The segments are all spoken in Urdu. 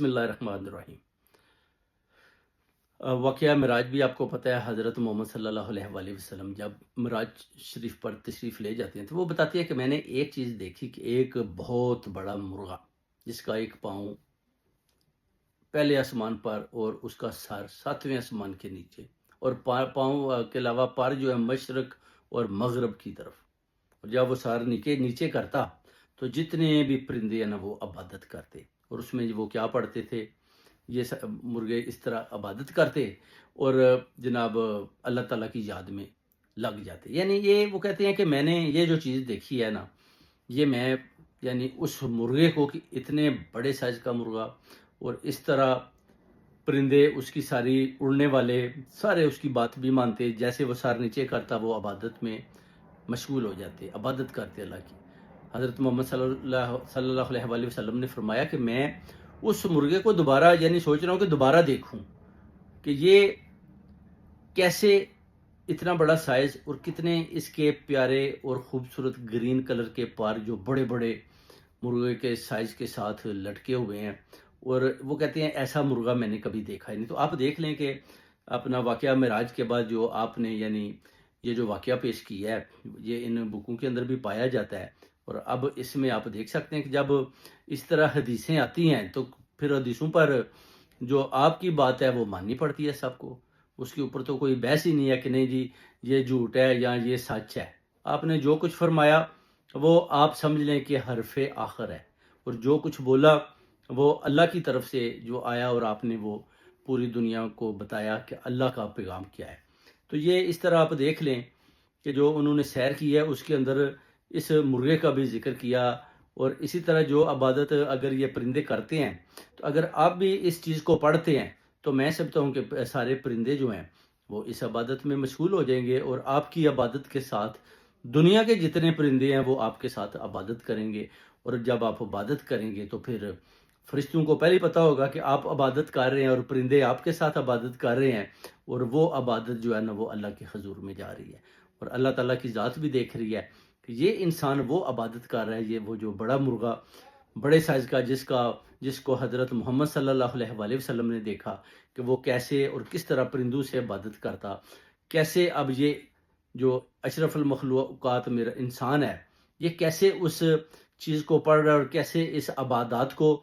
بسم اللہ الرحمن الرحیم۔ واقعہ معراج بھی آپ کو پتہ ہے، حضرت محمد صلی اللہ علیہ وآلہ وسلم جب معراج شریف پر تشریف لے جاتے ہیں تو وہ بتاتی ہے کہ میں نے ایک چیز دیکھی کہ ایک بہت بڑا مرغا جس کا ایک پاؤں پہلے آسمان پر اور اس کا سر ساتویں آسمان کے نیچے، اور پاؤں کے علاوہ پر جو ہے مشرق اور مغرب کی طرف، اور جب وہ سر نیچے کرتا تو جتنے بھی پرندے ہیں نا وہ عبادت کرتے، اور اس میں وہ کیا پڑھتے تھے، یہ مرغے اس طرح عبادت کرتے اور جناب اللہ تعالیٰ کی یاد میں لگ جاتے۔ یعنی یہ وہ کہتے ہیں کہ میں نے یہ جو چیز دیکھی ہے نا، یہ میں یعنی اس مرغے کو کہ اتنے بڑے سائز کا مرغا اور اس طرح پرندے اس کی ساری اڑنے والے سارے اس کی بات بھی مانتے، جیسے وہ سر نیچے کرتا وہ عبادت میں مشغول ہو جاتے، عبادت کرتے اللہ کی۔ حضرت محمد صلی اللہ علیہ وآلہ وسلم نے فرمایا کہ میں اس مرغے کو دوبارہ یعنی سوچ رہا ہوں کہ دوبارہ دیکھوں کہ یہ کیسے اتنا بڑا سائز اور کتنے اس کے پیارے اور خوبصورت گرین کلر کے پر جو بڑے بڑے مرغے کے سائز کے ساتھ لٹکے ہوئے ہیں، اور وہ کہتے ہیں ایسا مرغا میں نے کبھی دیکھا ہی نہیں۔ تو آپ دیکھ لیں کہ اپنا واقعہ معراج کے بعد جو آپ نے یعنی یہ جو واقعہ پیش کیا ہے یہ ان بکوں کے اندر بھی پایا جاتا ہے، اور اب اس میں آپ دیکھ سکتے ہیں کہ جب اس طرح حدیثیں آتی ہیں تو پھر حدیثوں پر جو آپ کی بات ہے وہ ماننی پڑتی ہے سب کو، اس کے اوپر تو کوئی بحث ہی نہیں ہے کہ نہیں جی یہ جھوٹ ہے یا یہ سچ ہے۔ آپ نے جو کچھ فرمایا وہ آپ سمجھ لیں کہ حرف آخر ہے، اور جو کچھ بولا وہ اللہ کی طرف سے جو آیا، اور آپ نے وہ پوری دنیا کو بتایا کہ اللہ کا پیغام کیا ہے۔ تو یہ اس طرح آپ دیکھ لیں کہ جو انہوں نے سیر کی ہے اس کے اندر اس مرغے کا بھی ذکر کیا، اور اسی طرح جو عبادت اگر یہ پرندے کرتے ہیں تو اگر آپ بھی اس چیز کو پڑھتے ہیں تو میں سمجھتا ہوں کہ سارے پرندے جو ہیں وہ اس عبادت میں مشغول ہو جائیں گے، اور آپ کی عبادت کے ساتھ دنیا کے جتنے پرندے ہیں وہ آپ کے ساتھ عبادت کریں گے، اور جب آپ عبادت کریں گے تو پھر فرشتوں کو پہلے پتہ ہوگا کہ آپ عبادت کر رہے ہیں، اور پرندے آپ کے ساتھ عبادت کر رہے ہیں، اور وہ عبادت جو ہے نا وہ اللہ کے حضور میں جا رہی ہے، اور اللہ تعالیٰ کی ذات بھی دیکھ رہی ہے کہ یہ انسان وہ عبادت کر رہا ہے، یہ وہ جو بڑا مرغا بڑے سائز کا جس کو حضرت محمد صلی اللہ علیہ وآلہ وسلم نے دیکھا کہ وہ کیسے اور کس طرح پرندوں سے عبادت کرتا، کیسے اب یہ جو اشرف المخلوقات میرا انسان ہے یہ کیسے اس چیز کو پڑھ رہا ہے، اور کیسے اس عبادات کو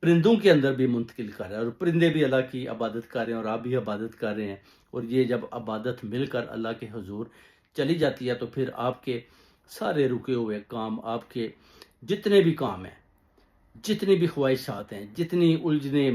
پرندوں کے اندر بھی منتقل کر رہا ہے، اور پرندے بھی اللہ کی عبادت کر رہے ہیں اور آپ بھی عبادت کر رہے ہیں، اور یہ جب عبادت مل کر اللہ کے حضور چلی جاتی ہے تو پھر آپ کے سارے رکے ہوئے کام، آپ کے جتنے بھی کام ہیں، جتنی بھی خواہشات ہیں، جتنی الجھنیں